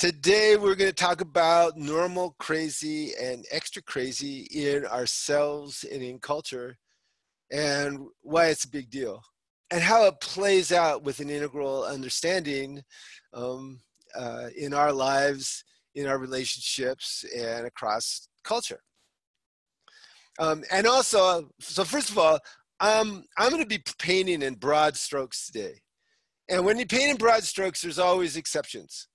Today we're going to talk about normal crazy and extra crazy in ourselves and in culture, and why it's a big deal, and how it plays out with an integral understanding in our lives, in our relationships, and across culture. And also, so first of all, I'm going to be painting in broad strokes today. And when you paint in broad strokes, there's always exceptions.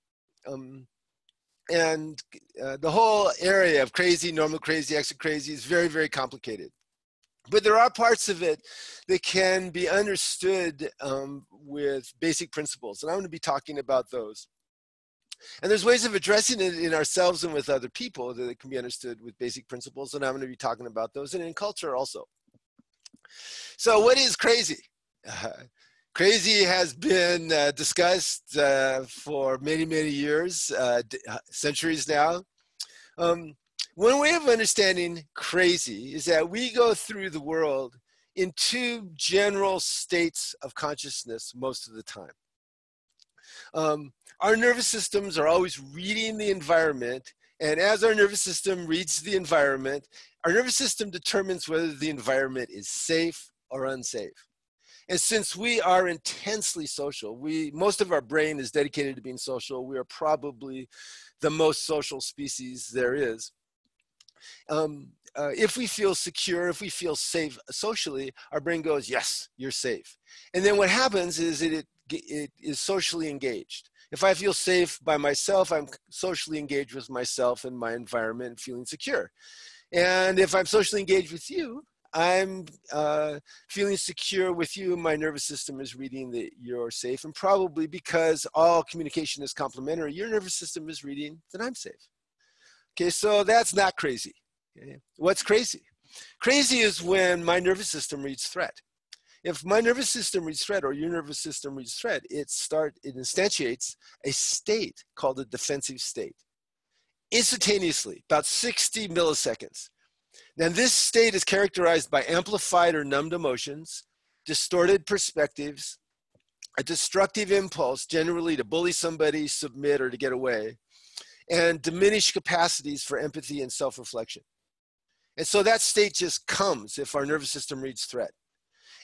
And the whole area of crazy, normal crazy, extra crazy is very, very complicated. But there are parts of it that can be understood with basic principles. And I'm going to be talking about those. And there's ways of addressing it in ourselves and with other people that it can be understood with basic principles. And I'm going to be talking about those, and in culture also. So what is crazy? Crazy has been discussed for many, many years, centuries now. One way of understanding crazy is that we go through the world in two general states of consciousness most of the time. Our nervous systems are always reading the environment, and as our nervous system reads the environment, our nervous system determines whether the environment is safe or unsafe. And since we are intensely social, most of our brain is dedicated to being social. We are probably the most social species there is. If we feel secure, if we feel safe socially, our brain goes, yes, you're safe. And then what happens is it is socially engaged. If I feel safe by myself, I'm socially engaged with myself and my environment, feeling secure. And if I'm socially engaged with you, I'm feeling secure with you. My nervous system is reading that you're safe. And probably because all communication is complementary, your nervous system is reading that I'm safe. Okay, so that's not crazy. Okay? What's crazy? Crazy is when my nervous system reads threat. If my nervous system reads threat, or your nervous system reads threat, it instantiates a state called a defensive state. Instantaneously, about 60 milliseconds. Now, this state is characterized by amplified or numbed emotions, distorted perspectives, a destructive impulse, generally to bully somebody, submit, or to get away, and diminished capacities for empathy and self-reflection. And so that state just comes if our nervous system reads threat.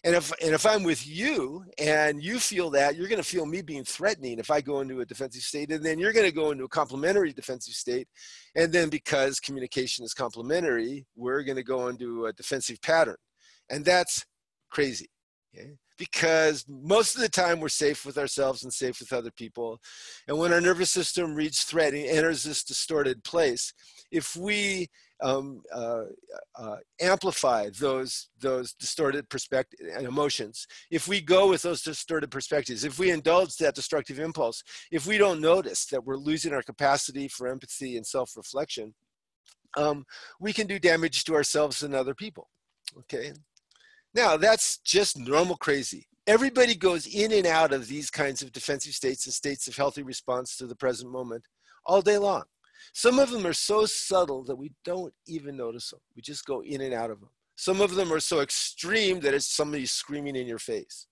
And if I'm with you and you feel that, you're going to feel me being threatening if I go into a defensive state, and then you're going to go into a complementary defensive state. And then because communication is complementary, we're going to go into a defensive pattern. And that's crazy. Okay? Because most of the time we're safe with ourselves and safe with other people. And when our nervous system reads threat and enters this distorted place, if we amplify those distorted perspectives and emotions, if we go with those distorted perspectives, if we indulge that destructive impulse, if we don't notice that we're losing our capacity for empathy and self-reflection, we can do damage to ourselves and other people. Okay. Now, that's just normal crazy. Everybody goes in and out of these kinds of defensive states and states of healthy response to the present moment all day long. Some of them are so subtle that we don't even notice them. We just go in and out of them. Some of them are so extreme that it's somebody screaming in your face.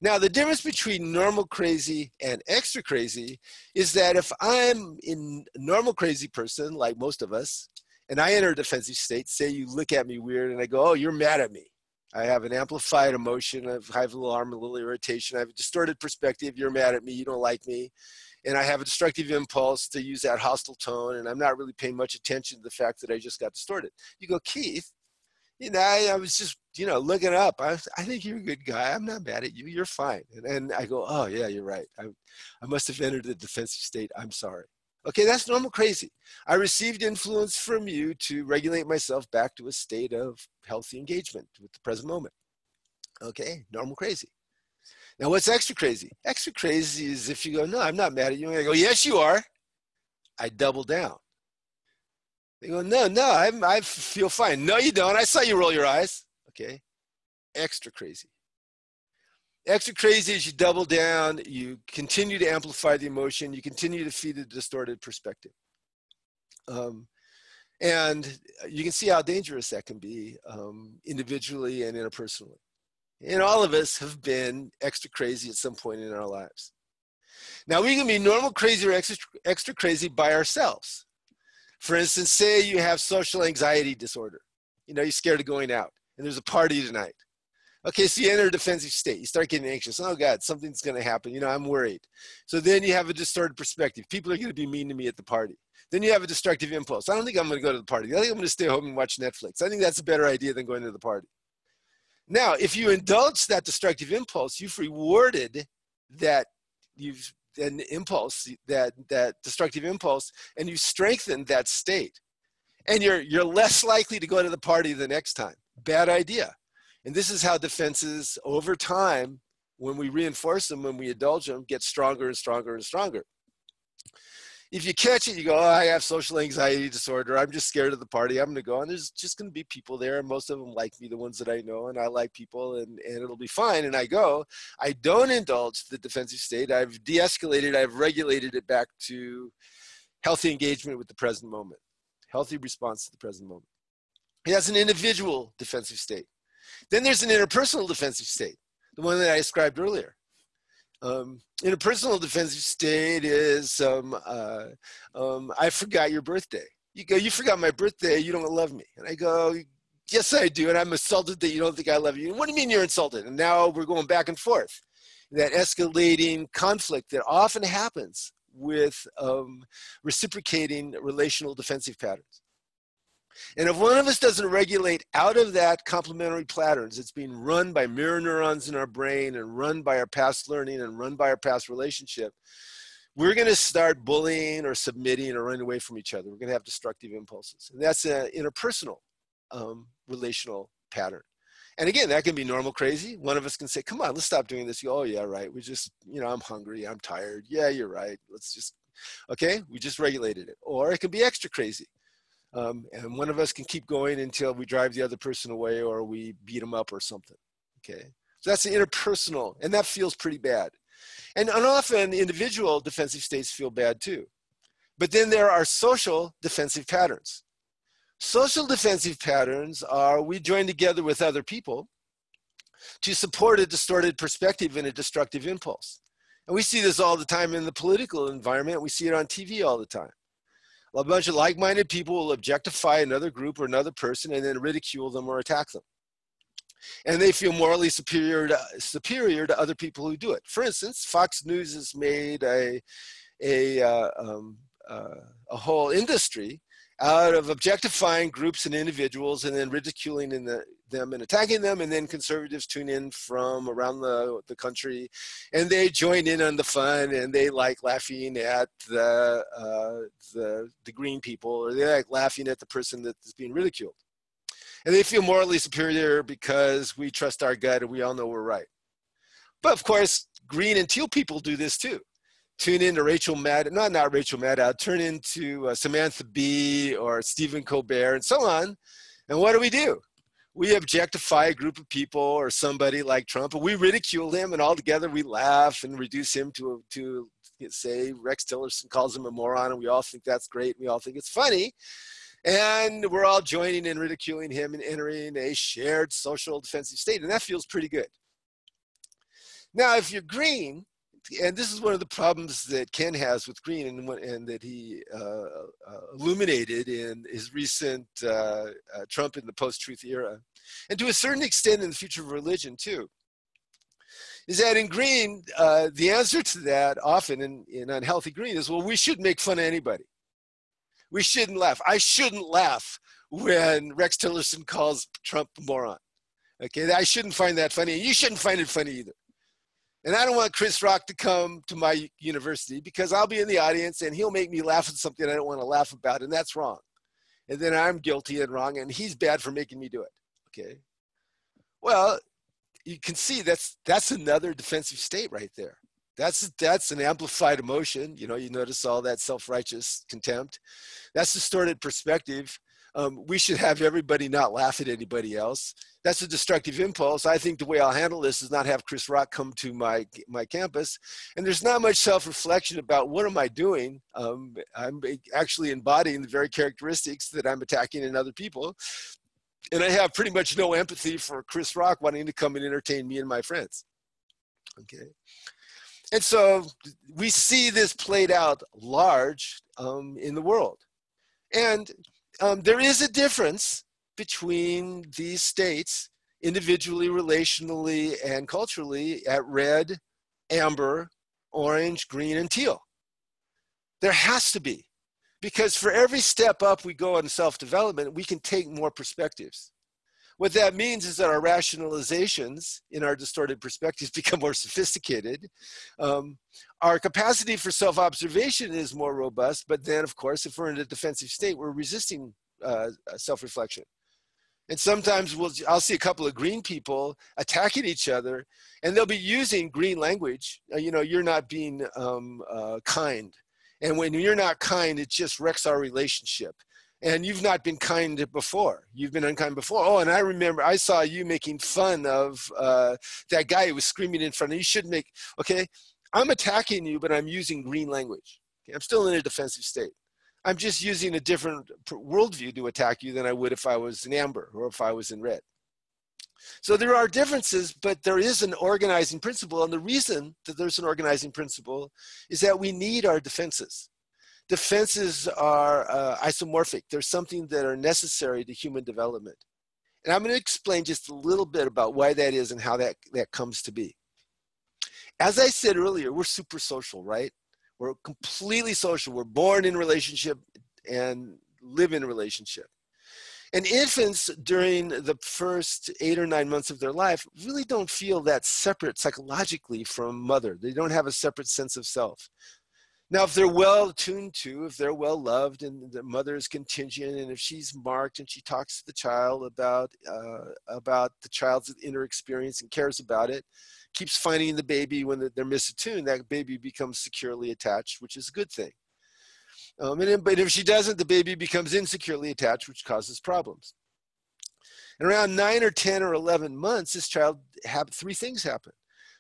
Now, the difference between normal crazy and extra crazy is that if I'm in a normal crazy person, like most of us, and I enter a defensive state, say you look at me weird and I go, oh, you're mad at me. I have an amplified emotion, I have a little alarm, a little irritation, I have a distorted perspective, you're mad at me, you don't like me. And I have a destructive impulse to use that hostile tone, and I'm not really paying much attention to the fact that I just got distorted. You go, Keith, I was just, looking up. I think you're a good guy. I'm not mad at you. You're fine. And I go, oh, yeah, you're right. I must have entered the defensive state. I'm sorry. Okay, that's normal crazy. I received influence from you to regulate myself back to a state of healthy engagement with the present moment. Okay, normal crazy. Now, what's extra crazy? Extra crazy is if you go, no, I'm not mad at you. And I go, yes, you are. I double down. They go, no, I feel fine. No, you don't. I saw you roll your eyes. Okay. Extra crazy. Extra crazy is you double down. You continue to amplify the emotion. You continue to feed the distorted perspective. And you can see how dangerous that can be individually and interpersonally. And all of us have been extra crazy at some point in our lives. Now, we can be normal crazy or extra crazy by ourselves. For instance, say you have social anxiety disorder. You know, you're scared of going out and there's a party tonight. Okay, so you enter a defensive state. You start getting anxious. Oh, God, something's going to happen. You know, I'm worried. So then you have a distorted perspective. People are going to be mean to me at the party. Then you have a destructive impulse. I don't think I'm going to go to the party. I think I'm going to stay home and watch Netflix. I think that's a better idea than going to the party. Now, if you indulge that destructive impulse, you've rewarded that an impulse, that destructive impulse, and you strengthen that state. And you're less likely to go to the party the next time. Bad idea. And this is how defenses over time, when we reinforce them, when we indulge them, get stronger and stronger and stronger. If you catch it, you go, oh, I have social anxiety disorder. I'm just scared of the party. I'm going to go, and there's just going to be people there, and most of them like me, the ones that I know, and I like people, and it'll be fine. And I go. I don't indulge the defensive state. I've de-escalated. I've regulated it back to healthy engagement with the present moment, healthy response to the present moment. That's an individual defensive state. Then there's an interpersonal defensive state, the one that I described earlier. Interpersonal defensive state is, I forgot your birthday. You go, you forgot my birthday, you don't love me. And I go, yes, I do, and I'm insulted that you don't think I love you. And what do you mean you're insulted? And now we're going back and forth. That escalating conflict that often happens with reciprocating relational defensive patterns. And if one of us doesn't regulate out of that complementary patterns, it's being run by mirror neurons in our brain and run by our past learning and run by our past relationship, we're going to start bullying or submitting or running away from each other. We're going to have destructive impulses. And that's an interpersonal relational pattern. And again, that can be normal crazy. One of us can say, come on, let's stop doing this. You go, oh, yeah, right. We just, you know, I'm hungry. I'm tired. Yeah, you're right. Let's just, okay, we just regulated it. Or it can be extra crazy. And one of us can keep going until we drive the other person away or we beat them up or something, okay? So that's the interpersonal, and that feels pretty bad. And often individual defensive states feel bad too. But then there are social defensive patterns. Social defensive patterns are we join together with other people to support a distorted perspective and a destructive impulse. And we see this all the time in the political environment. We see it on TV all the time. A bunch of like-minded people will objectify another group or another person and then ridicule them or attack them. And they feel morally superior to other people who do it. For instance, Fox News has made a whole industry out of objectifying groups and individuals and then ridiculing them and attacking them, and then conservatives tune in from around the country and they join in on the fun and they like laughing at the green people, or they like laughing at the person that's being ridiculed. And they feel morally superior because we trust our gut and we all know we're right. But of course, green and teal people do this too. Tune into Rachel Maddow, not Rachel Maddow, turn into Samantha Bee or Stephen Colbert and so on. And what do? We objectify a group of people or somebody like Trump, and we ridicule him, and all together we laugh and reduce him to say Rex Tillerson calls him a moron, and we all think that's great. We all think it's funny. And we're all joining in ridiculing him and entering a shared social defensive state, and that feels pretty good. Now, if you're green, and this is one of the problems that Ken has with green and that he illuminated in his recent Trump in the post-truth era, and to a certain extent in the future of religion too, is that in green, the answer to that often in unhealthy green is, well, we shouldn't make fun of anybody. We shouldn't laugh. I shouldn't laugh when Rex Tillerson calls Trump a moron. Okay, I shouldn't find that funny. You shouldn't find it funny either. And I don't want Chris Rock to come to my university because I'll be in the audience and he'll make me laugh at something I don't want to laugh about, and that's wrong. And then I'm guilty and wrong, and he's bad for making me do it, okay? Well, you can see that's another defensive state right there. That's an amplified emotion. You know, you notice all that self-righteous contempt. That's distorted perspective. We should have everybody not laugh at anybody else. That's a destructive impulse. I think the way I'll handle this is not have Chris Rock come to my campus. And there's not much self-reflection about what am I doing. I'm actually embodying the very characteristics that I'm attacking in other people. And I have pretty much no empathy for Chris Rock wanting to come and entertain me and my friends. Okay. And so we see this played out large in the world. And there is a difference between these states, individually, relationally, and culturally, at red, amber, orange, green, and teal. There has to be, because for every step up we go in self-development, we can take more perspectives. What that means is that our rationalizations in our distorted perspectives become more sophisticated. Our capacity for self-observation is more robust, but then, of course, if we're in a defensive state, we're resisting self-reflection. And sometimes I'll see a couple of green people attacking each other, and they'll be using green language. You're not being kind. And when you're not kind, it just wrecks our relationship. And you've not been kind before. You've been unkind before. Oh, and I remember I saw you making fun of that guy who was screaming in front of you. You shouldn't make, okay? I'm attacking you, but I'm using green language. Okay? I'm still in a defensive state. I'm just using a different worldview to attack you than I would if I was in amber or if I was in red. So there are differences, but there is an organizing principle. And the reason that there's an organizing principle is that we need our defenses. Defenses are isomorphic. They're something that are necessary to human development. And I'm going to explain just a little bit about why that is and how that comes to be. As I said earlier, we're super social, right? We're completely social. We're born in relationship and live in a relationship. And infants during the first 8 or 9 months of their life really don't feel that separate psychologically from mother. They don't have a separate sense of self. Now, if they're well attuned to, if they're well loved, and the mother is contingent, and if she's marked and she talks to the child about the child's inner experience and cares about it, keeps finding the baby when they're misattuned, that baby becomes securely attached, which is a good thing. But if she doesn't, the baby becomes insecurely attached, which causes problems. And around 9 or 10 or 11 months, this child, 3 things happen.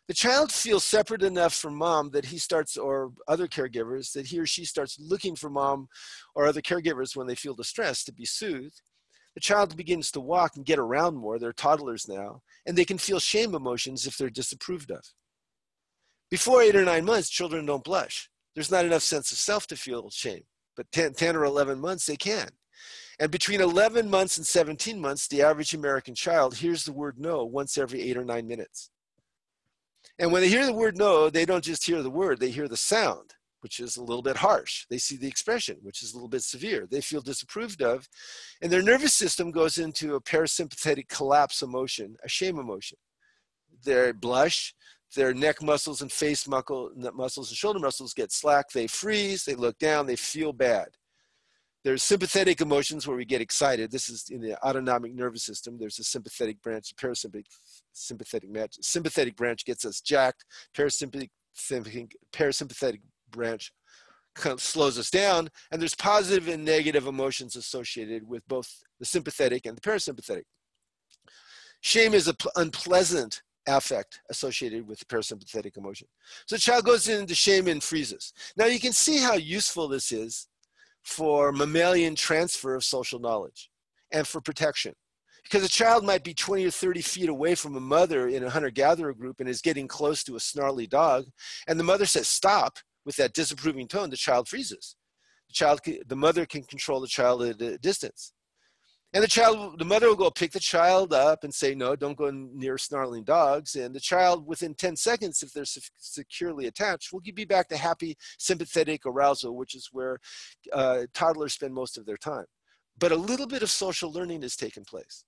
The child feels separate enough from mom that he starts, or other caregivers, that he or she starts looking for mom or other caregivers when they feel distressed to be soothed. The child begins to walk and get around more. They're toddlers now, and they can feel shame emotions if they're disapproved of. Before 8 or 9 months, children don't blush. There's not enough sense of self to feel shame, but 10 or 11 months, they can. And between 11 months and 17 months, the average American child hears the word no once every 8 or 9 minutes. And when they hear the word no, they don't just hear the word, they hear the sound, which is a little bit harsh. They see the expression, which is a little bit severe. They feel disapproved of, and their nervous system goes into a parasympathetic collapse emotion, a shame emotion. They blush, their neck muscles and face muscles and shoulder muscles get slack, they freeze, they look down, they feel bad. There's sympathetic emotions where we get excited. This is in the autonomic nervous system. There's a sympathetic branch, sympathetic branch gets us jacked. Parasympathetic branch kind of slows us down. And there's positive and negative emotions associated with both the sympathetic and the parasympathetic. Shame is an unpleasant affect associated with the parasympathetic emotion. So the child goes into shame and freezes. Now you can see how useful this is for mammalian transfer of social knowledge and for protection. Because a child might be 20 or 30 feet away from a mother in a hunter-gatherer group and is getting close to a snarly dog, and the mother says stop with that disapproving tone, the child freezes. The mother can control the child at a distance. And the mother will go pick the child up and say, no, don't go near snarling dogs. And the child, within 10 seconds, if they're securely attached, will be back to happy, sympathetic arousal, which is where toddlers spend most of their time. But a little bit of social learning has taken place.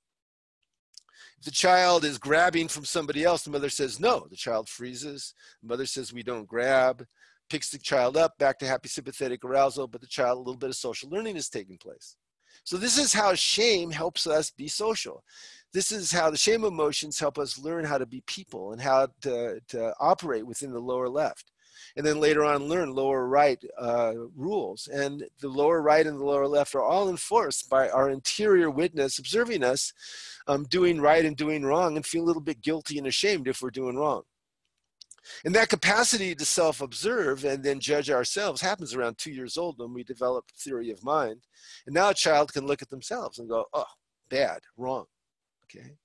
If the child is grabbing from somebody else, the mother says, no. The child freezes. The mother says, we don't grab. Picks the child up, back to happy, sympathetic arousal, but the child, a little bit of social learning has taken place. So this is how shame helps us be social. This is how the shame emotions help us learn how to be people and how to operate within the lower left. And then later on learn lower right rules. And the lower right and the lower left are all enforced by our interior witness observing us doing right and doing wrong, and feel a little bit guilty and ashamed if we're doing wrong. And that capacity to self-observe and then judge ourselves happens around 2 years old when we develop theory of mind. And now a child can look at themselves and go, oh, bad, wrong, okay?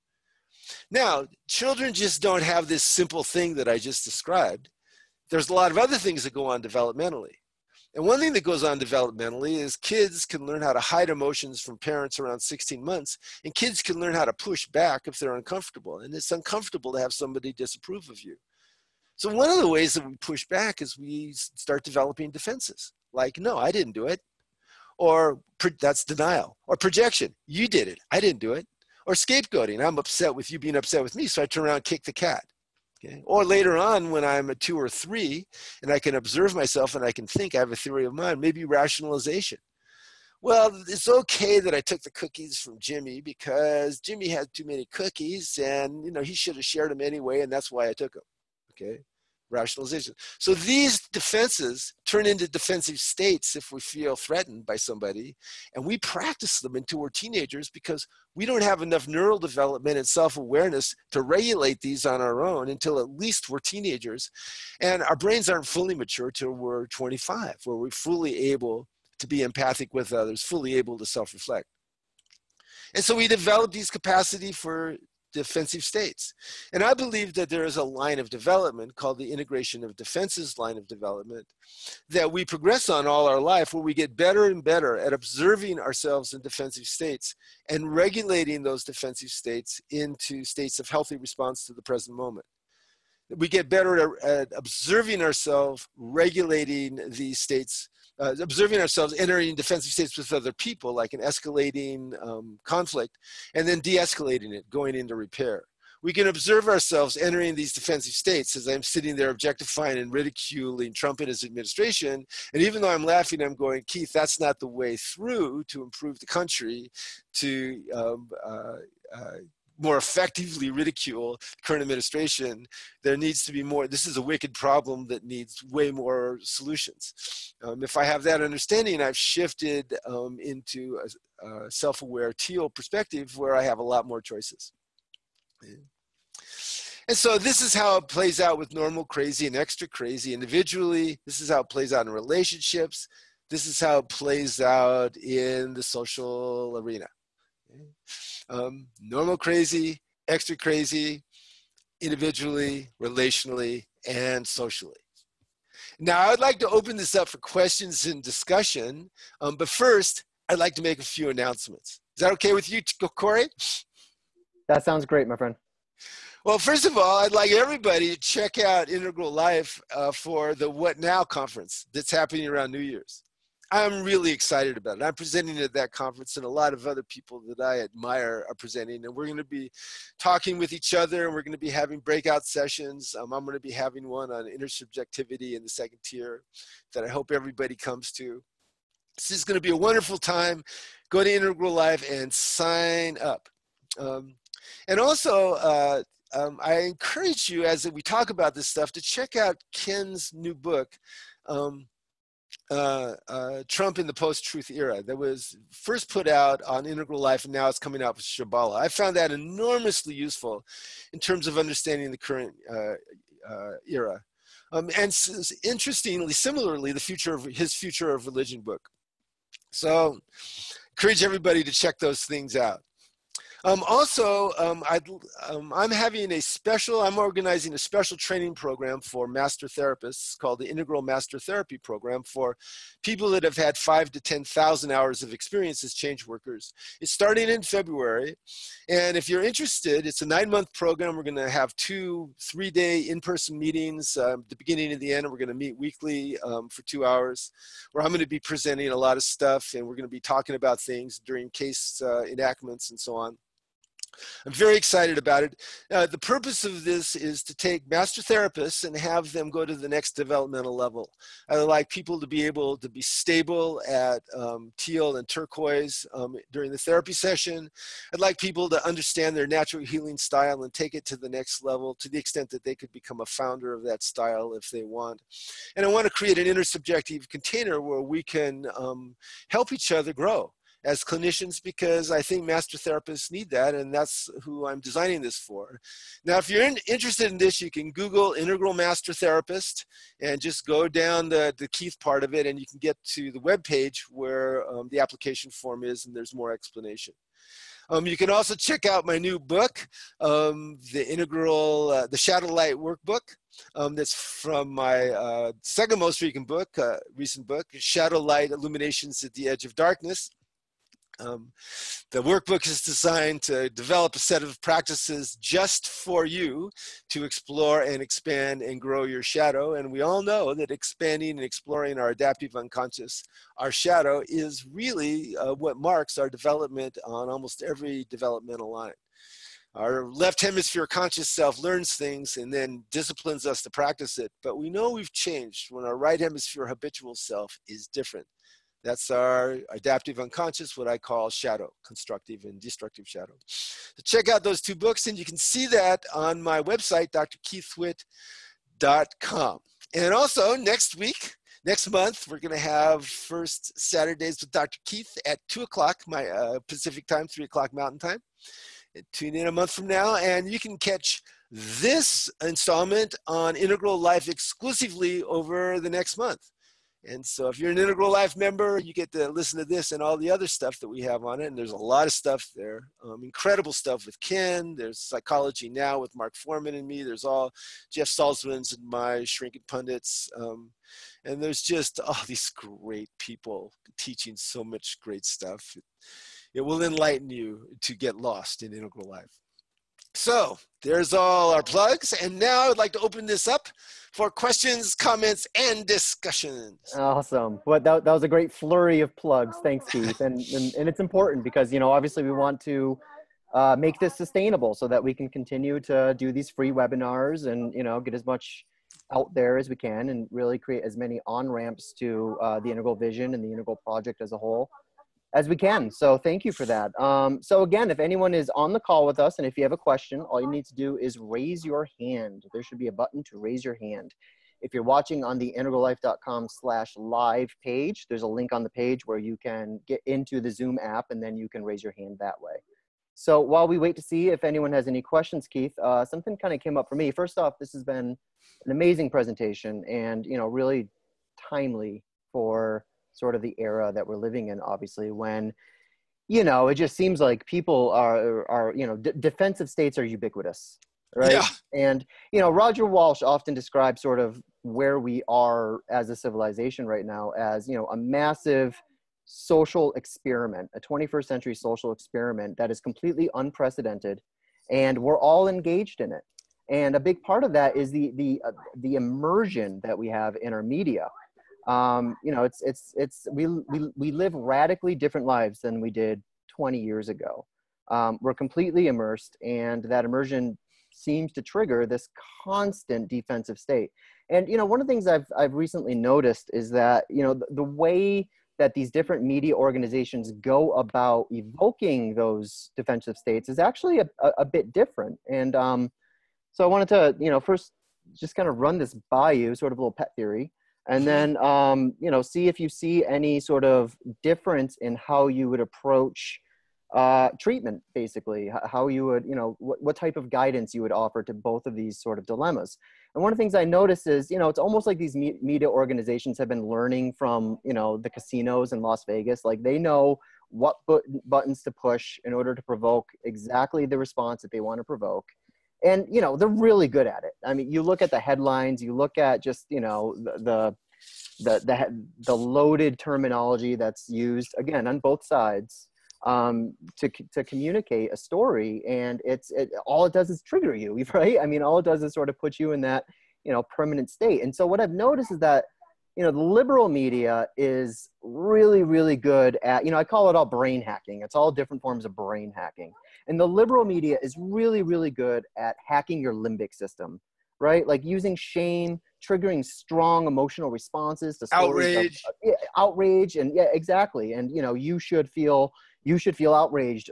Now, children just don't have this simple thing that I just described. there's a lot of other things that go on developmentally. And one thing that goes on developmentally is kids can learn how to hide emotions from parents around 16 months, and kids can learn how to push back if they're uncomfortable. And it's uncomfortable to have somebody disapprove of you. So one of the ways that we push back is we start developing defenses, like, no, I didn't do it. Or that's denial. Or projection, you did it, I didn't do it. Or scapegoating, I'm upset with you being upset with me, so I turn around and kick the cat. Okay. Or later on, when I'm a 2 or 3, and I can observe myself and I can think, I have a theory of mind, maybe rationalization. Well, it's okay that I took the cookies from Jimmy because Jimmy had too many cookies, and he should have shared them anyway, and that's why I took them. Okay, rationalization. So these defenses turn into defensive states if we feel threatened by somebody, and we practice them until we're teenagers because we don't have enough neural development and self-awareness to regulate these on our own until at least we're teenagers. And our brains aren't fully mature till we're 25, where we're fully able to be empathic with others, fully able to self-reflect. And so we develop these capacity for defensive states. And I believe that there is a line of development called the integration of defenses line of development that we progress on all our life, where we get better and better at observing ourselves in defensive states and regulating those defensive states into states of healthy response to the present moment. We get better at observing ourselves, regulating these states, observing ourselves entering defensive states with other people, like an escalating conflict, and then de-escalating it, going into repair. We can observe ourselves entering these defensive states as I'm sitting there objectifying and ridiculing Trump and his administration. And even though I'm laughing, I'm going, Keith, that's not the way through to improve the country, to more effectively ridicule the current administration. There needs to be more. This is a wicked problem that needs way more solutions. If I have that understanding, I've shifted into a self-aware teal perspective where I have a lot more choices. And so this is how it plays out with normal crazy and extra crazy individually. This is how it plays out in relationships. This is how it plays out in the social arena. Normal crazy, extra crazy, individually, relationally, and socially. Now, I'd like to open this up for questions and discussion, but first, I'd like to make a few announcements. Is that okay with you, Corey? That sounds great, my friend. Well, first of all, I'd like everybody to check out Integral Life for the What Now conference that's happening around New Year's. I'm really excited about it. I'm presenting at that conference, and a lot of other people that I admire are presenting, and we're going to be talking with each other, and we're going to be having breakout sessions. I'm going to be having one on intersubjectivity in the second tier that I hope everybody comes to. This is going to be a wonderful time. Go to Integral Life and sign up. And also, I encourage you, as we talk about this stuff, to check out Ken's new book, Trump in the Post-Truth Era, that was first put out on Integral Life, and now it's coming out with Shambhala. I found that enormously useful in terms of understanding the current era. And interestingly, similarly, his Future of Religion book. So encourage everybody to check those things out. I'm organizing a special training program for master therapists called the Integral Master Therapy Program for people that have had 5,000 to 10,000 hours of experience as change workers. It's starting in February. And if you're interested, it's a 9-month program. We're going to have 2 3-day in-person meetings, the beginning and the end. We're going to meet weekly for 2 hours, where I'm going to be presenting a lot of stuff, and we're going to be talking about things during case enactments and so on. I'm very excited about it. The purpose of this is to take master therapists and have them go to the next developmental level. I would like people to be able to be stable at teal and turquoise during the therapy session. I'd like people to understand their natural healing style and take it to the next level to the extent that they could become a founder of that style if they want. And I want to create an intersubjective container where we can help each other grow as clinicians, because I think master therapists need that, and that's who I'm designing this for. Now, if you're interested in this, you can Google Integral Master Therapist and just go down the Keith part of it, and you can get to the web page where the application form is, and there's more explanation. You can also check out my new book, the Shadow Light Workbook. That's from my second most recent book, Shadow Light Illuminations at the Edge of Darkness. The workbook is designed to develop a set of practices just for you to explore and expand and grow your shadow. And we all know that expanding and exploring our adaptive unconscious, our shadow, is really what marks our development on almost every developmental line. Our left hemisphere conscious self learns things and then disciplines us to practice it. But we know we've changed when our right hemisphere habitual self is different. That's our adaptive unconscious, what I call shadow, constructive and destructive shadow. So check out those two books, and you can see that on my website, drkeithwitt.com. And also next month, we're going to have first Saturdays with Dr. Keith at 2 o'clock, my Pacific time, 3 o'clock Mountain time. And tune in a month from now, and you can catch this installment on Integral Life exclusively over the next month. And so if you're an Integral Life member, you get to listen to this and all the other stuff that we have on it. And there's a lot of stuff there. Incredible stuff with Ken. There's Psychology Now with Mark Foreman and me. There's all Jeff Salzman's and my Shrinking Pundits. And there's just all these great people teaching so much great stuff. It will enlighten you to get lost in Integral Life. So there's all our plugs. And now I would like to open this up for questions, comments, and discussions. Awesome. Well, that was a great flurry of plugs. Thanks, Keith. And it's important because, you know, obviously we want to make this sustainable so that we can continue to do these free webinars and, you know, get as much out there as we can and really create as many on-ramps to the Integral Vision and the Integral Project as a whole as we can. So thank you for that. So again, if anyone is on the call with us and if you have a question, all you need to do is raise your hand. There should be a button to raise your hand. If you're watching on the integrallife.com/live page, there's a link on the page where you can get into the Zoom app and then you can raise your hand that way. So while we wait to see if anyone has any questions, Keith, something kind of came up for me. First off, this has been an amazing presentation and, you know, really timely for sort of the era that we're living in, obviously, when, you know, it just seems like people are you know, defensive states are ubiquitous, right? Yeah. And, you know, Roger Walsh often describes sort of where we are as a civilization right now as, you know, a massive social experiment, a 21st century social experiment that is completely unprecedented, and we're all engaged in it. And a big part of that is the immersion that we have in our media. You know, we live radically different lives than we did 20 years ago. We're completely immersed, and that immersion seems to trigger this constant defensive state. And, you know, one of the things I've recently noticed is that, you know, the way that these different media organizations go about evoking those defensive states is actually a bit different. And so I wanted to, you know, first just kind of run this by you, sort of a little pet theory. And then, you know, see if you see any sort of difference in how you would approach treatment, basically, how you would, you know, what type of guidance you would offer to both of these sort of dilemmas. And one of the things I noticed is, you know, it's almost like these media organizations have been learning from, you know, the casinos in Las Vegas. Like they know what buttons to push in order to provoke exactly the response that they want to provoke. And, you know, they're really good at it. I mean, you look at the headlines, you look at just, you know, the loaded terminology that's used, again, on both sides to communicate a story. And all it does is trigger you, right? I mean, all it does is sort of put you in that, you know, permanent state. And so what I've noticed is that, you know, the liberal media is really, really good at, you know, I call it all brain hacking. It's all different forms of brain hacking. And the liberal media is really, really good at hacking your limbic system, right? Like using shame, triggering strong emotional responses to stories of outrage. And yeah, exactly. And, you know, you should feel outraged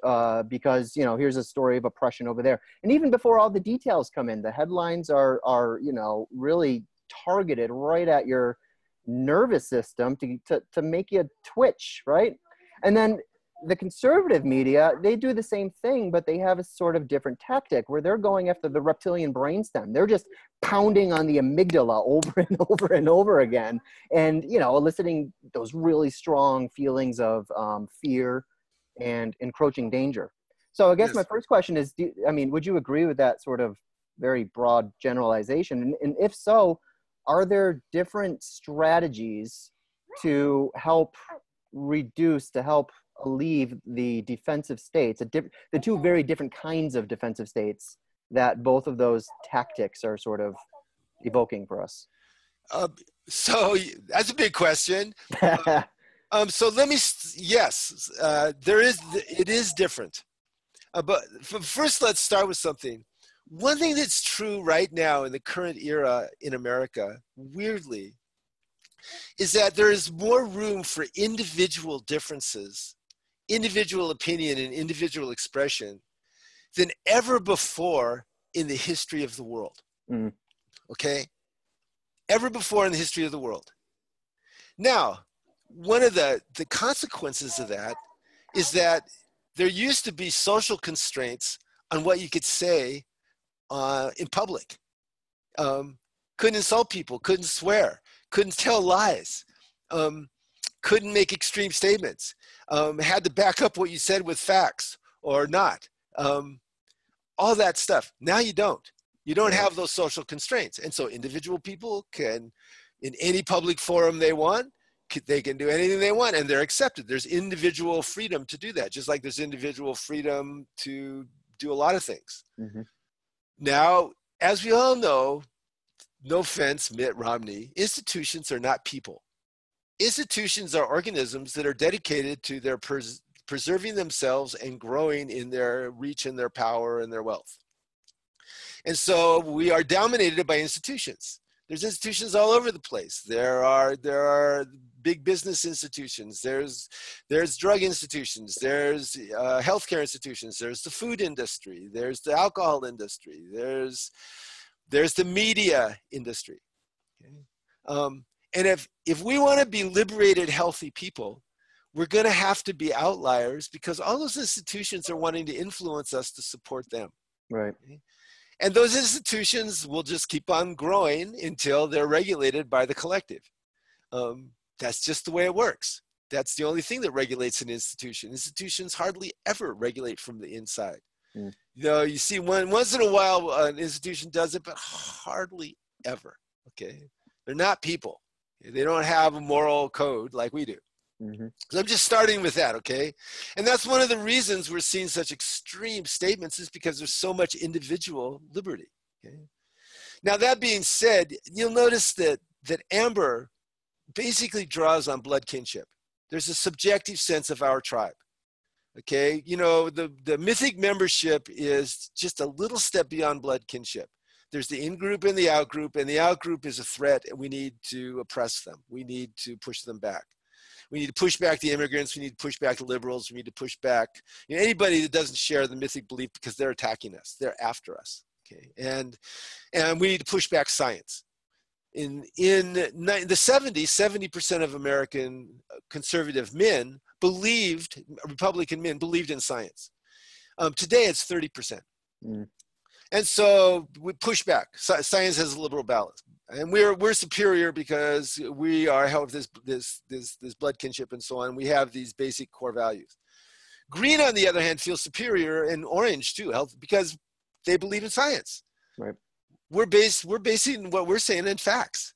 because, you know, here's a story of oppression over there. And even before all the details come in, the headlines are, you know, really targeted right at your nervous system to make you twitch, right? And then the conservative media, they do the same thing, but they have a sort of different tactic where they're going after the reptilian brainstem. They're just pounding on the amygdala over and over and over again, and, you know, eliciting those really strong feelings of fear and encroaching danger. So I guess my Yes. first question is, would you agree with that sort of very broad generalization? And if so, are there different strategies to help to help alleviate the defensive states, the two very different kinds of defensive states that both of those tactics are sort of evoking for us? So that's a big question. So yes, it is different. But first, let's start with something. One thing that's true right now in the current era in America, weirdly, is that there is more room for individual differences, individual opinion, and individual expression than ever before in the history of the world. Mm. Okay? Ever before in the history of the world. Now, one of the consequences of that is that there used to be social constraints on what you could say in public. Couldn't insult people, couldn't swear, couldn't tell lies, couldn't make extreme statements, had to back up what you said with facts or not. All that stuff. Now you don't. You don't have those social constraints. And so individual people can, in any public forum they want, they can do anything they want and they're accepted. There's individual freedom to do that, just like there's individual freedom to do a lot of things. Mm-hmm. Now, as we all know, no offense, Mitt Romney, institutions are not people. Institutions are organisms that are dedicated to their preserving themselves and growing in their reach and their power and their wealth. And so we are dominated by institutions. There's institutions all over the place. There are big business institutions. There's drug institutions. There's healthcare institutions. There's the food industry. There's the alcohol industry. There's the media industry. Okay? And if we want to be liberated, healthy people, we're going to have to be outliers because all those institutions are wanting to influence us to support them. Right. Okay? And those institutions will just keep on growing until they're regulated by the collective. That's just the way it works. That's the only thing that regulates an institution. Institutions hardly ever regulate from the inside. Mm. You know, you see once in a while an institution does it, but hardly ever. Okay, they're not people. They don't have a moral code like we do. Mm-hmm. So I'm just starting with that, okay? And that's one of the reasons we're seeing such extreme statements is because there's so much individual liberty, okay? Now, that being said, you'll notice that Amber basically draws on blood kinship. There's a subjective sense of our tribe, okay? You know, the mythic membership is just a little step beyond blood kinship. There's the in-group and the out-group is a threat, and we need to oppress them. We need to push them back. We need to push back the immigrants. We need to push back the liberals. We need to push back anybody that doesn't share the mythic belief because they're attacking us. They're after us. Okay, and we need to push back science. In the 70s, 70% of American conservative men Republican men believed in science. Today, it's 30%. Mm. And so we push back. Science has a liberal balance, and we're superior because we have this blood kinship and so on. We have these basic core values. Green, on the other hand, feels superior, and orange too, because they believe in science. Right. We're basing what we're saying in facts.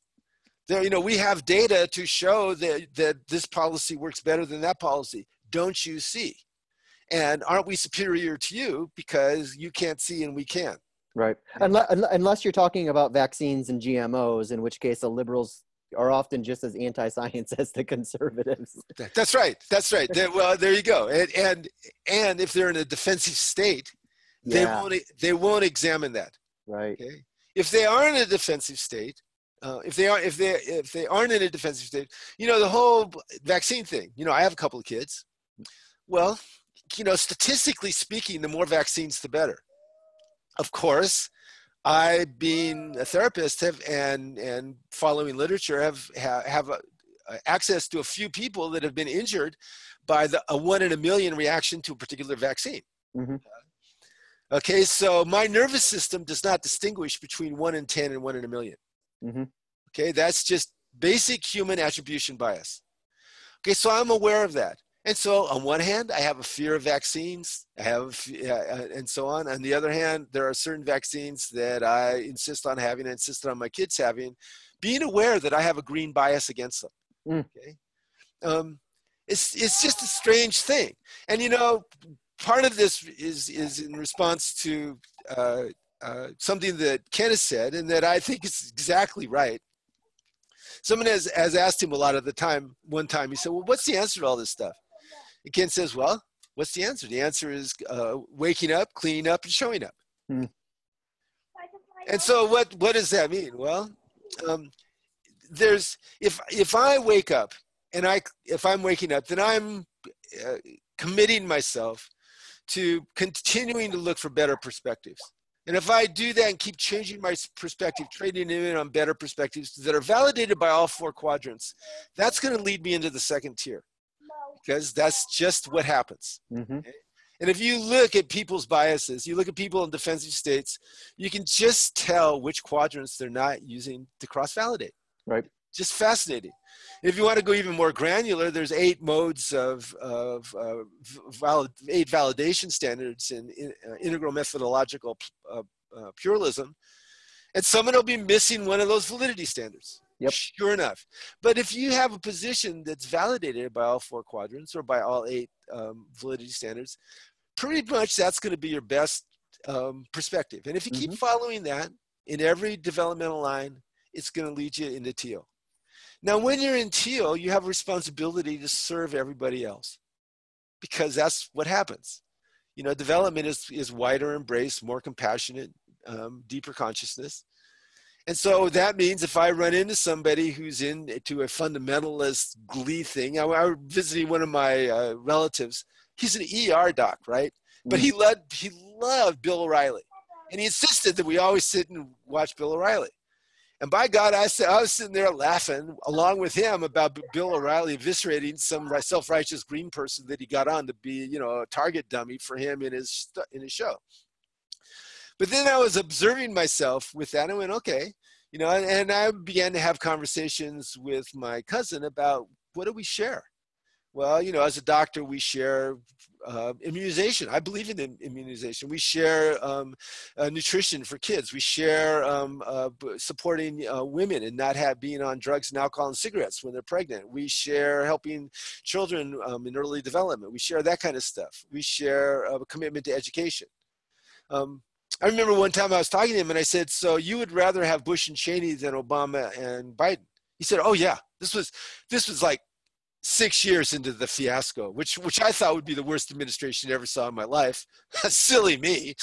We have data to show that this policy works better than that policy. Don't you see? And aren't we superior to you because you can't see and we can? Right. Unless you're talking about vaccines and GMOs, in which case the liberals are often just as anti-science as the conservatives. That's right. Well, there you go. And if they're in a defensive state, they won't examine that. Right. Okay? If they are in a defensive state, if they aren't in a defensive state, the whole vaccine thing. I have a couple of kids. Well, statistically speaking, the more vaccines, the better. Of course, I, being a therapist, and following literature, have access to a few people that have been injured by a 1 in a million reaction to a particular vaccine. Mm-hmm. Okay, so my nervous system does not distinguish between 1 in 10 and 1 in a million. Mm-hmm. Okay, that's just basic human attribution bias. Okay, so I'm aware of that. And so on one hand, I have a fear of vaccines, and so on. On the other hand, there are certain vaccines that I insist on having, I insist on my kids having, being aware that I have a green bias against them. Okay. It's just a strange thing. And, you know, part of this is in response to something that Ken has said, and that I think is exactly right. Someone has asked him a lot of the time, one time, he said, well, what's the answer to all this stuff? And Ken says, well, what's the answer? The answer is waking up, cleaning up, and showing up. And so what does that mean? Well, if I wake up, and if I'm waking up, then I'm committing myself to continuing to look for better perspectives. And if I do that and keep changing my perspective, trading in on better perspectives that are validated by all four quadrants, that's going to lead me into the second tier, because that's just what happens. Okay? And if you look at people's biases, you look at people in defensive states, you can just tell which quadrants they're not using to cross-validate. Right. Just fascinating. If you want to go even more granular, there's 8 modes of 8 validation standards in integral methodological pluralism, and someone will be missing one of those validity standards. Yep. Sure enough. But if you have a position that's validated by all 4 quadrants or by all 8 validity standards, pretty much that's going to be your best perspective. And if you keep following that in every developmental line, it's going to lead you into teal. Now, when you're in teal, you have a responsibility to serve everybody else, because that's what happens. You know, development is wider embrace, more compassionate, deeper consciousness. And so that means if I run into somebody who's into a fundamentalist glee thing, I was visiting one of my relatives. He's an ER doc, right? But he loved Bill O'Reilly. And he insisted that we always sit and watch Bill O'Reilly. And by God, I was sitting there laughing along with him about Bill O'Reilly eviscerating some self-righteous green person that he got on to be, you know, a target dummy for him in his show. But then I was observing myself with that, and I went, okay, you know, and I began to have conversations with my cousin about what do we share? Well, you know, as a doctor, we share immunization. I believe in immunization. We share nutrition for kids. We share supporting women and not being on drugs and alcohol and cigarettes when they're pregnant. We share helping children in early development. We share that kind of stuff. We share a commitment to education. I remember one time I was talking to him and I said, so you would rather have Bush and Cheney than Obama and Biden? He said, oh yeah, this was like 6 years into the fiasco, which I thought would be the worst administration I ever saw in my life. Silly me.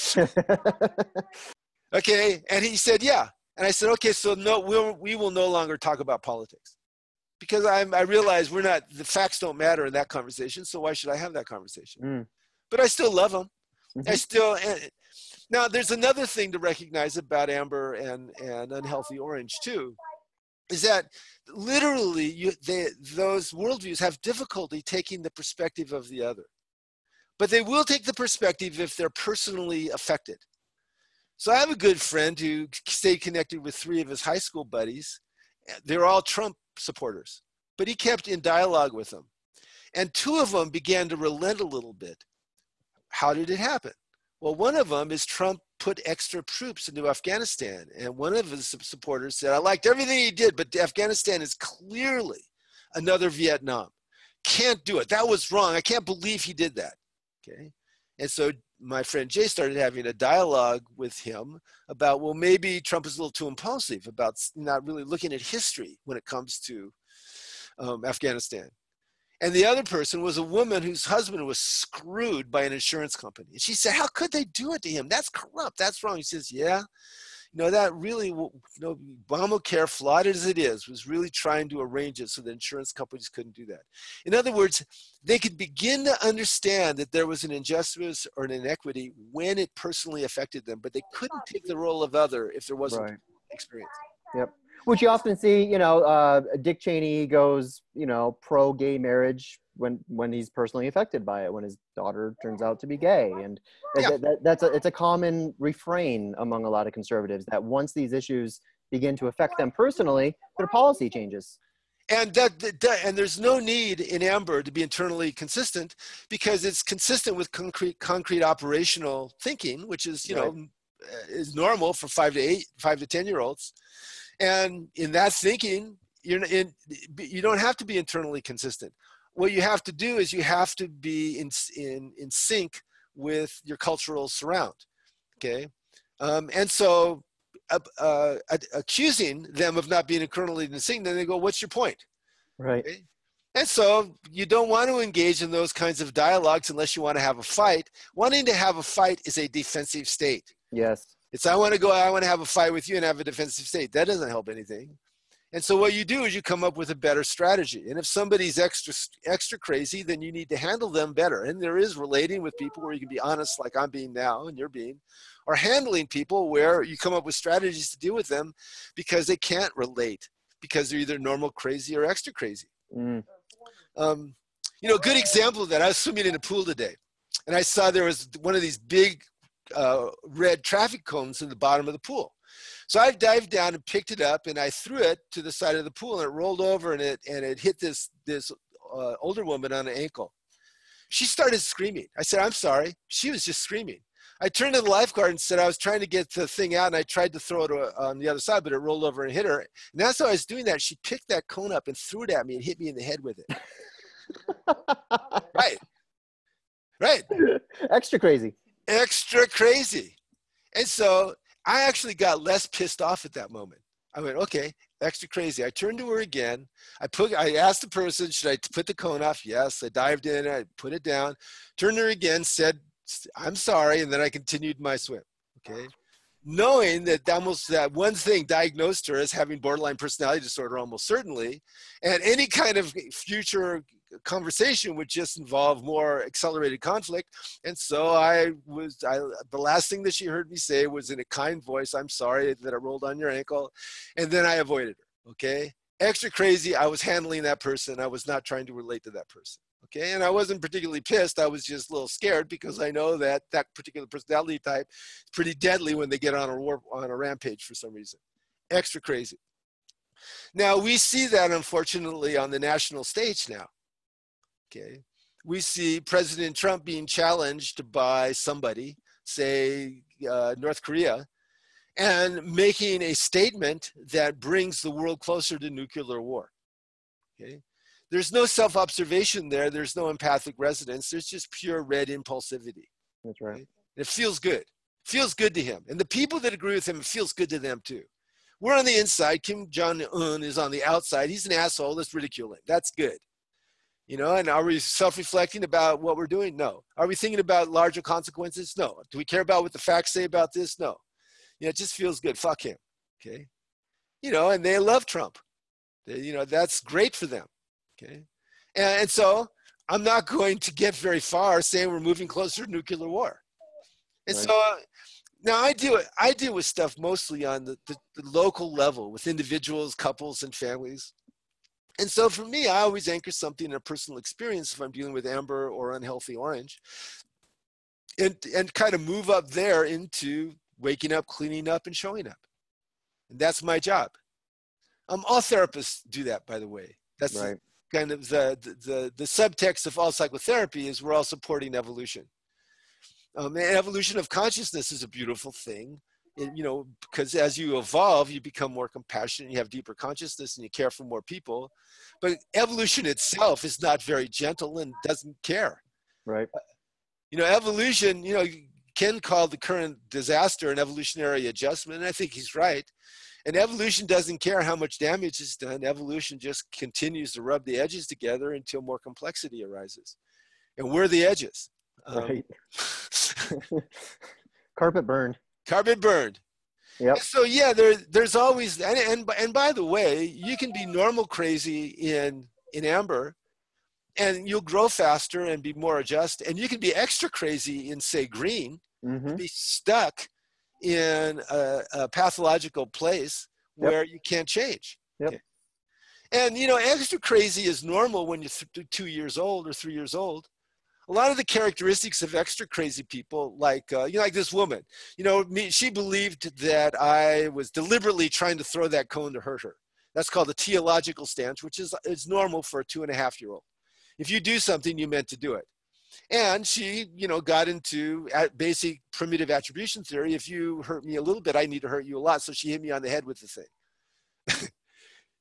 Okay. And he said, yeah. And I said, okay, so no, we will no longer talk about politics, because I realize the facts don't matter in that conversation. So why should I have that conversation? But I still love them. Now there's another thing to recognize about amber and unhealthy orange too, is that literally those worldviews have difficulty taking the perspective of the other. But they will take the perspective if they're personally affected. So I have a good friend who stayed connected with 3 of his high school buddies. They're all Trump supporters, but he kept in dialogue with them. And 2 of them began to relent a little bit. How did it happen? Well, one of them is Trump put extra troops into Afghanistan. And one of his supporters said, I liked everything he did, but Afghanistan is clearly another Vietnam. Can't do it. That was wrong. I can't believe he did that. Okay. And so my friend Jay started having a dialogue with him about, well, maybe Trump is a little too impulsive about not really looking at history when it comes to Afghanistan. And the other person was a woman whose husband was screwed by an insurance company. And she said, how could they do it to him? That's corrupt. That's wrong. He says, yeah, you know, that really, you know, Obamacare, flawed as it is, was really trying to arrange it so that insurance companies couldn't do that. In other words, they could begin to understand that there was an injustice or an inequity when it personally affected them, but they couldn't take the role of other if there wasn't experience. Yep. Which you often see, you know, Dick Cheney goes, you know, pro-gay marriage when he's personally affected by it, when his daughter turns out to be gay. And it's a common refrain among a lot of conservatives that once these issues begin to affect them personally, their policy changes. And and there's no need in amber to be internally consistent, because it's consistent with concrete operational thinking, which is, you know, is normal for 5 to 10 year olds. And in that thinking, you don't have to be internally consistent. What you have to do is you have to be in sync with your cultural surround. Okay. And so accusing them of not being internally in sync, then they go, what's your point? Right. Okay? And so you don't want to engage in those kinds of dialogues unless you want to have a fight. Wanting to have a fight is a defensive state. Yes. It's, I want to have a fight with you and have a defensive state. That doesn't help anything. And so what you do is you come up with a better strategy. And if somebody's extra crazy, then you need to handle them better. And there is relating with people where you can be honest, like I'm being now and you're being, or handling people where you come up with strategies to deal with them because they can't relate, because they're either normal crazy or extra crazy. You know, a good example of that, I was swimming in a pool today and I saw there was one of these big red traffic cones in the bottom of the pool. So I dived down and picked it up and I threw it to the side of the pool and it rolled over and it hit this older woman on the ankle. She started screaming. I said, I'm sorry. She was just screaming. I turned to the lifeguard and said I was trying to get the thing out and I tried to throw it on the other side, but it rolled over and hit her. And that's how I was doing that. She picked that cone up and threw it at me and hit me in the head with it. Right. Right. Extra crazy. Extra crazy. And so I actually got less pissed off at that moment. I went, okay, extra crazy. I turned to her again. I asked the person, should I put the cone off? Yes. I dived in, I put it down, turned to her again, said, I'm sorry. And then I continued my swim. Okay. Knowing that that one thing diagnosed her as having borderline personality disorder, almost certainly, and any kind of future conversation would just involve more accelerated conflict. And so the last thing that she heard me say was in a kind voice, I'm sorry that I rolled on your ankle. And then I avoided her. Okay. Extra crazy. I was handling that person. I was not trying to relate to that person. Okay. And I wasn't particularly pissed. I was just a little scared because I know that particular personality type is pretty deadly when they get on a rampage for some reason. Extra crazy. Now we see that unfortunately on the national stage now. Okay. We see President Trump being challenged by somebody, say North Korea, and making a statement that brings the world closer to nuclear war. Okay. There's no self-observation there. There's no empathic resonance. There's just pure red impulsivity. That's right. Okay? It feels good. It feels good to him. And the people that agree with him, it feels good to them too. We're on the inside. Kim Jong-un is on the outside. He's an asshole. Let's ridicule him. That's good. You know, and are we self-reflecting about what we're doing? No. Are we thinking about larger consequences? No. Do we care about what the facts say about this? No. You know, it just feels good. Fuck him. Okay. You know, and they love Trump. You know, that's great for them. Okay. And so I'm not going to get very far saying we're moving closer to nuclear war. And Right. so now I deal with stuff mostly on the local level with individuals, couples, and families. And so for me, I always anchor something in a personal experience if I'm dealing with amber or unhealthy orange, and kind of move up there into waking up, cleaning up, and showing up. And that's my job. All therapists do that, by the way. That's Right. kind of the subtext of all psychotherapy is we're all supporting evolution. And evolution of consciousness is a beautiful thing. You know, because as you evolve, you become more compassionate, you have deeper consciousness, and you care for more people. But evolution itself is not very gentle and doesn't care. Right. You know, evolution, you know, Ken called the current disaster an evolutionary adjustment, and I think he's right. And evolution doesn't care how much damage is done. Evolution just continues to rub the edges together until more complexity arises. And we're the edges. Right. Carpet burn. Carbon burned. Yep. So yeah, there's always, and by the way, you can be normal crazy in amber, and you'll grow faster and be more adjust. And you can be extra crazy in, say, green, Mm-hmm. be stuck in a pathological place where you can't change. Yep. Okay. And you know, extra crazy is normal when you're 2 years old or 3 years old. A lot of the characteristics of extra crazy people, like, you know, like this woman, you know, she believed that I was deliberately trying to throw that cone to hurt her. That's called a teleological stance, which is normal for a 2.5-year-old. If you do something, you meant to do it. And she, got into basic primitive attribution theory. If you hurt me a little bit, I need to hurt you a lot. So she hit me on the head with the thing.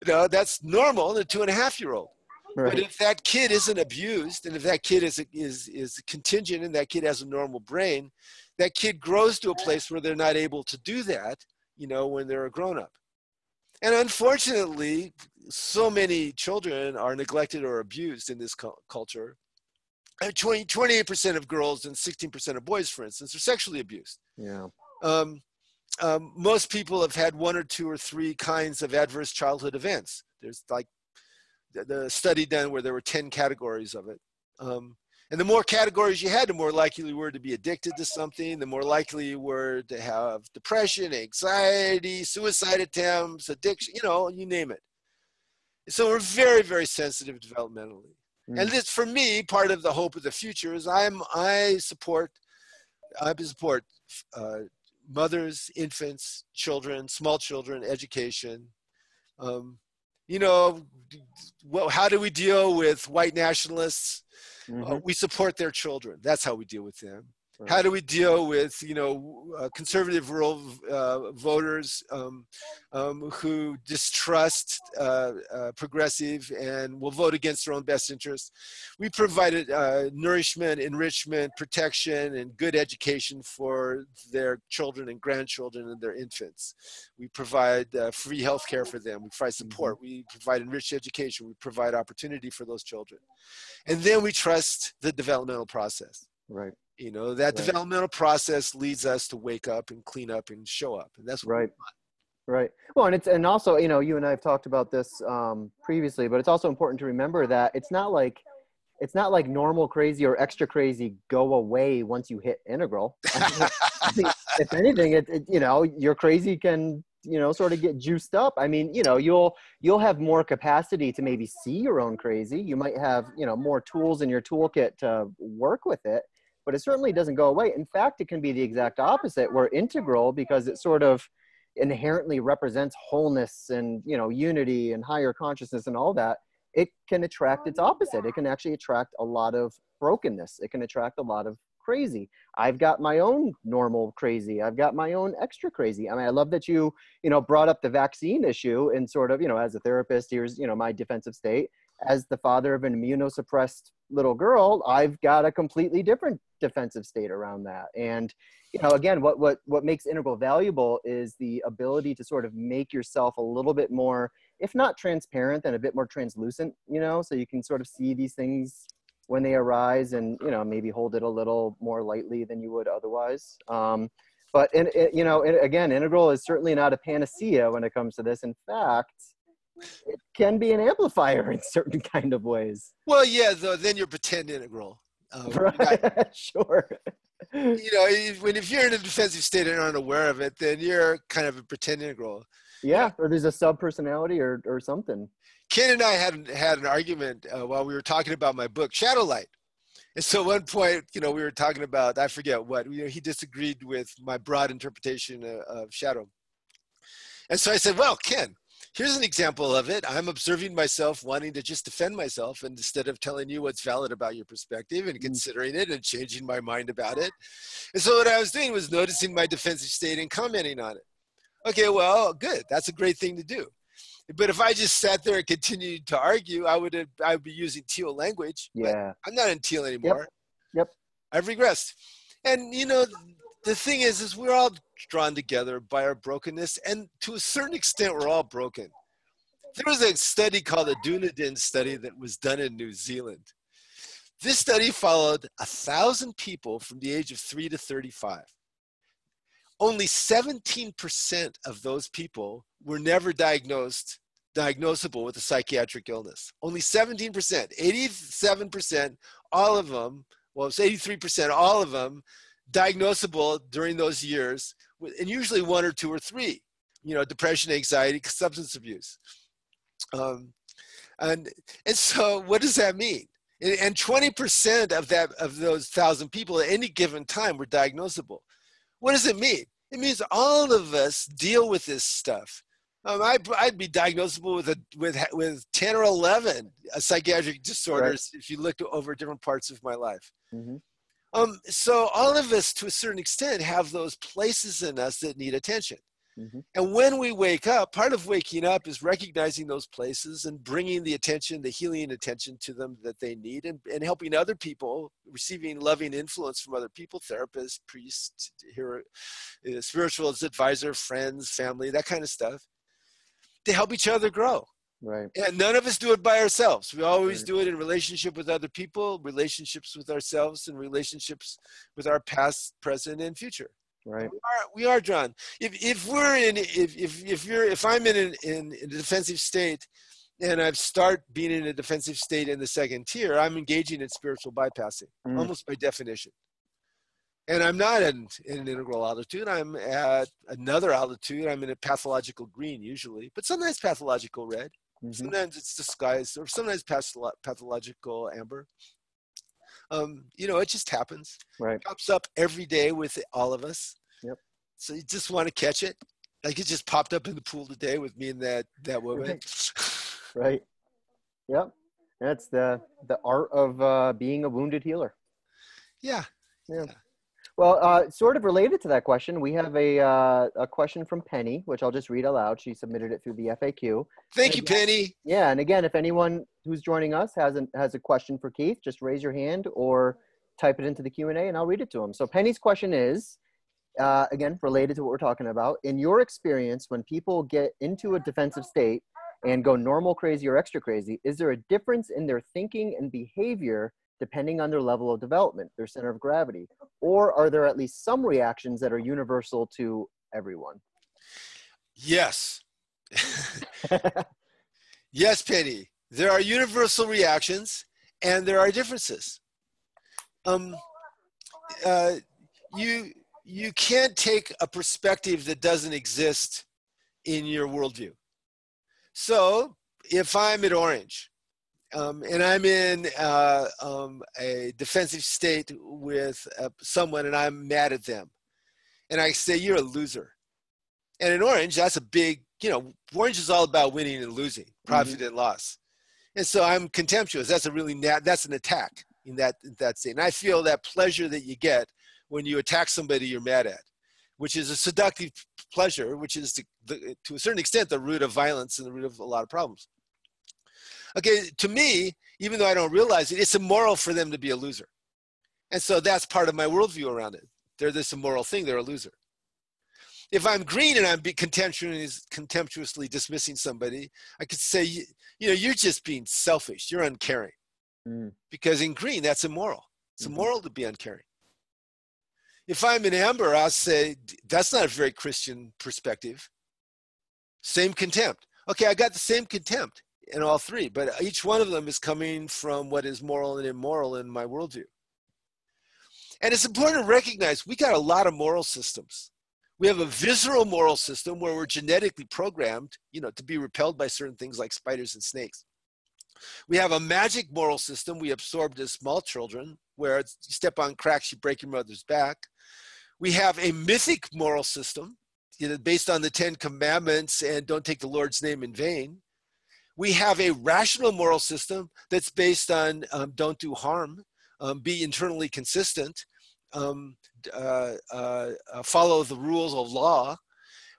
That's normal in a 2.5-year-old. Right. But if that kid isn't abused, and if that kid is contingent, and that kid has a normal brain, that kid grows to a place where they're not able to do that, when they're a grown-up. And unfortunately, so many children are neglected or abused in this culture. 28% of girls and 16% of boys, for instance, are sexually abused. Yeah. Most people have had 1 or 2 or 3 kinds of adverse childhood events. There's like the study done where there were 10 categories of it. And the more categories you had, the more likely you were to be addicted to something, the more likely you were to have depression, anxiety, suicide attempts, addiction, you name it. So we're very, very sensitive developmentally. And this, for me, part of the hope of the future is I support mothers, infants, children, small children, education. How do we deal with white nationalists? We support their children. That's how we deal with them. Right. How do we deal with, conservative rural voters who distrust progressive and will vote against their own best interests? We provided nourishment, enrichment, protection, and good education for their children and grandchildren and their infants. We provide free health care for them. We provide support. We provide enriched education. We provide opportunity for those children. And then we trust the developmental process. Right. That developmental process leads us to wake up and clean up and show up. And that's what right. Right. Well, and also, you and I have talked about this previously, but it's also important to remember that it's not like normal crazy or extra crazy go away once you hit integral. I mean, if anything, your crazy can, sort of get juiced up. I mean, you'll have more capacity to maybe see your own crazy. You might have, more tools in your toolkit to work with it. But it certainly doesn't go away. In fact, it can be the exact opposite. We're integral because it sort of inherently represents wholeness and, unity and higher consciousness and all that. It can attract its opposite. It can actually attract a lot of brokenness. It can attract a lot of crazy. I've got my own normal crazy. I've got my own extra crazy. I mean, I love that you brought up the vaccine issue and sort of, as a therapist, here's, my defensive state. As the father of an immunosuppressed little girl, I've got a completely different defensive state around that. And, again, what makes integral valuable is the ability to sort of make yourself a little bit more, if not transparent, then a bit more translucent, so you can sort of see these things when they arise and, maybe hold it a little more lightly than you would otherwise. But, again, integral is certainly not a panacea when it comes to this. In fact, it can be an amplifier in certain kind of ways. Well, yeah, though, then you're pretend integral. Right. Sure. If you're in a defensive state and aren't aware of it, then you're kind of a pretend integral. Yeah, or there's a subpersonality or something. Ken and I had an argument while we were talking about my book, Shadowlight. And so at one point, we were talking about, I forget what, he disagreed with my broad interpretation of shadow. And so I said, well, Ken, here's an example of it. I'm observing myself wanting to just defend myself, and instead of telling you what's valid about your perspective and considering it and changing my mind about it. And so what I was doing was noticing my defensive state and commenting on it. Okay, well, good. That's a great thing to do. But if I just sat there and continued to argue, I would be using teal language. Yeah. I'm not in teal anymore. Yep. I've regressed. And, the thing is we're all drawn together by our brokenness, and to a certain extent, we're all broken. There was a study called the Dunedin study that was done in New Zealand. This study followed 1,000 people from the age of 3 to 35. Only 17% of those people were never diagnosable with a psychiatric illness. Only 17%, 87%, all of them, well, it's 83%, all of them, diagnosable during those years, and usually 1 or 2 or 3, depression, anxiety, substance abuse. And so what does that mean? And 20% of those 1,000 people at any given time were diagnosable. What does it mean? It means all of us deal with this stuff I'd be diagnosable with 10 or 11 psychiatric disorders if you looked over different parts of my life. Mm-hmm. So all of us, to a certain extent, have those places in us that need attention. Mm-hmm. And when we wake up, part of waking up is recognizing those places and bringing the attention, the healing attention to them that they need, and helping other people, receiving loving influence from other people, therapists, priests, spirituals, advisor, friends, family, that kind of stuff, to help each other grow. Right. And none of us do it by ourselves. We always Right. do it in relationship with other people, relationships with ourselves, and relationships with our past, present, and future. Right. We are drawn. If I'm in a defensive state, and I start being in a defensive state in the second tier, I'm engaging in spiritual bypassing, almost by definition. And I'm not in an integral altitude. I'm at another altitude. I'm in a pathological green usually, but sometimes pathological red. Mm-hmm. Sometimes it's disguised, or sometimes pathological amber. It just happens. Right. It pops up every day with all of us. Yep. So you just want to catch it. Like it just popped up in the pool today with me and that woman. Right. Yep. That's the art of being a wounded healer. Yeah. Yeah. Well, sort of related to that question, we have a question from Penny, which I'll just read aloud. She submitted it through the FAQ. Thank you, Penny. Yeah, and again, if anyone who's joining us has a question for Keith, just raise your hand or type it into the Q&A, and I'll read it to him. So Penny's question is, again, related to what we're talking about. In your experience, when people get into a defensive state and go normal crazy or extra crazy, is there a difference in their thinking and behavior depending on their level of development, their center of gravity? Or are there at least some reactions that are universal to everyone? Yes. Yes, Penny. There are universal reactions and there are differences. You can't take a perspective that doesn't exist in your worldview. So if I'm at Orange, and I'm in a defensive state with someone and I'm mad at them, and I say, you're a loser. And in Orange, that's a big, Orange is all about winning and losing, profit and loss. And so I'm contemptuous. That's that's an attack in that state. And I feel that pleasure that you get when you attack somebody you're mad at, which is a seductive pleasure, which is to a certain extent the root of violence and the root of a lot of problems. Okay, to me, even though I don't realize it, it's immoral for them to be a loser. And so that's part of my worldview around it. They're this immoral thing, they're a loser. If I'm green and I'm contemptuously dismissing somebody, I could say, you're just being selfish, you're uncaring. Because in green, that's immoral. It's immoral to be uncaring. If I'm in amber, I'll say, that's not a very Christian perspective. Same contempt. Okay, I got the same contempt in all three, but each one of them is coming from what is moral and immoral in my worldview. And it's important to recognize we got a lot of moral systems. We have a visceral moral system where we're genetically programmed, to be repelled by certain things like spiders and snakes. We have a magic moral system we absorbed as small children, where you step on cracks, you break your mother's back. We have a mythic moral system, based on the 10 Commandments and don't take the Lord's name in vain. We have a rational moral system that's based on don't do harm, be internally consistent, follow the rules of law.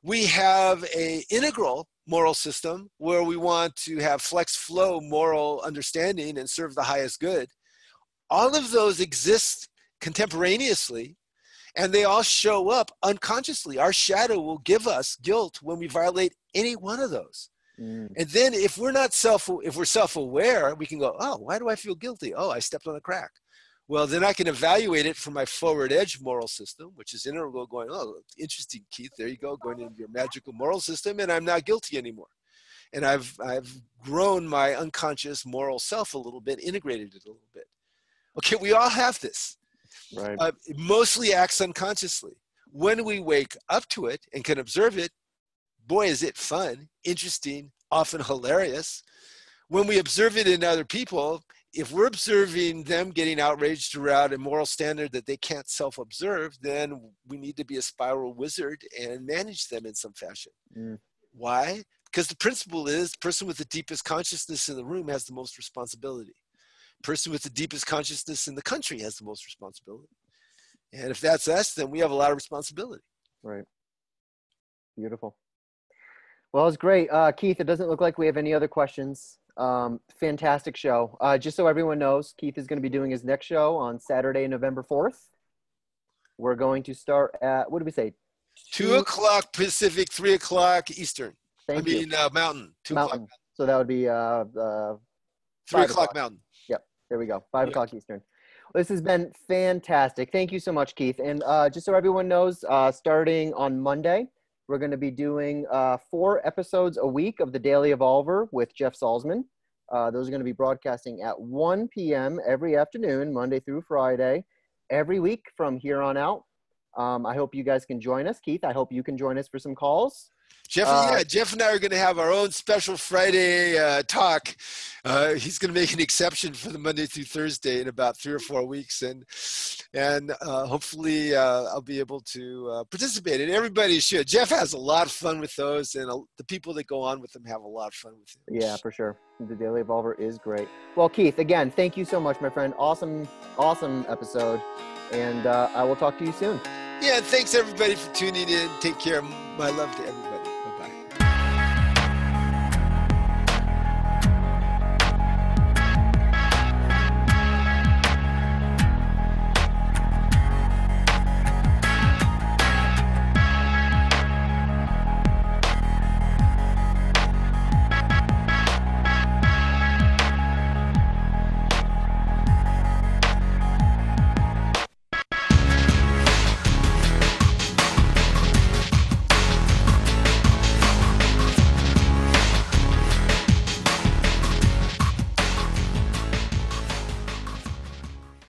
We have an integral moral system where we want to have flex flow moral understanding and serve the highest good. All of those exist contemporaneously, and they all show up unconsciously. Our shadow will give us guilt when we violate any one of those. And then if we're self-aware, we can go, oh, why do I feel guilty? Oh, I stepped on a crack. Well, then I can evaluate it from my forward edge moral system, which is integral, going, oh, interesting, Keith, there you go, going into your magical moral system, and I'm not guilty anymore. And I've grown my unconscious moral self a little bit, integrated it a little bit. Okay, we all have this. Right. It mostly acts unconsciously. When we wake up to it and can observe it, boy, is it fun, interesting, often hilarious. When we observe it in other people, if we're observing them getting outraged around a moral standard that they can't self-observe, then we need to be a spiral wizard and manage them in some fashion. Why? Because the principle is the person with the deepest consciousness in the room has the most responsibility. Person with the deepest consciousness in the country has the most responsibility. And if that's us, then we have a lot of responsibility. Right. Beautiful. Well, it's great. Keith, it doesn't look like we have any other questions. Fantastic show. Just so everyone knows, Keith is going to be doing his next show on Saturday, November 4th. We're going to start at, what did we say? 2 o'clock Pacific, 3 o'clock Eastern. Thank you. Mountain. 2 Mountain. o'clock. So that would be 3 o'clock Mountain. Yep. There we go. 5 o'clock Eastern. This has been fantastic. Thank you so much, Keith. And just so everyone knows, starting on Monday, we're going to be doing 4 episodes a week of the Daily Evolver with Jeff Salzman. Those are going to be broadcasting at 1 p.m. every afternoon, Monday through Friday, every week from here on out. I hope you guys can join us. Keith, I hope you can join us for some calls. Jeff and I are going to have our own special Friday talk. He's going to make an exception for the Monday through Thursday in about 3 or 4 weeks, and hopefully I'll be able to participate. And everybody should. Jeff has a lot of fun with those, and the people that go on with them have a lot of fun with him. Yeah, for sure. The Daily Evolver is great. Well, Keith, again, thank you so much, my friend. Awesome episode, and I will talk to you soon. Yeah, and thanks everybody for tuning in. Take care. My love to everybody.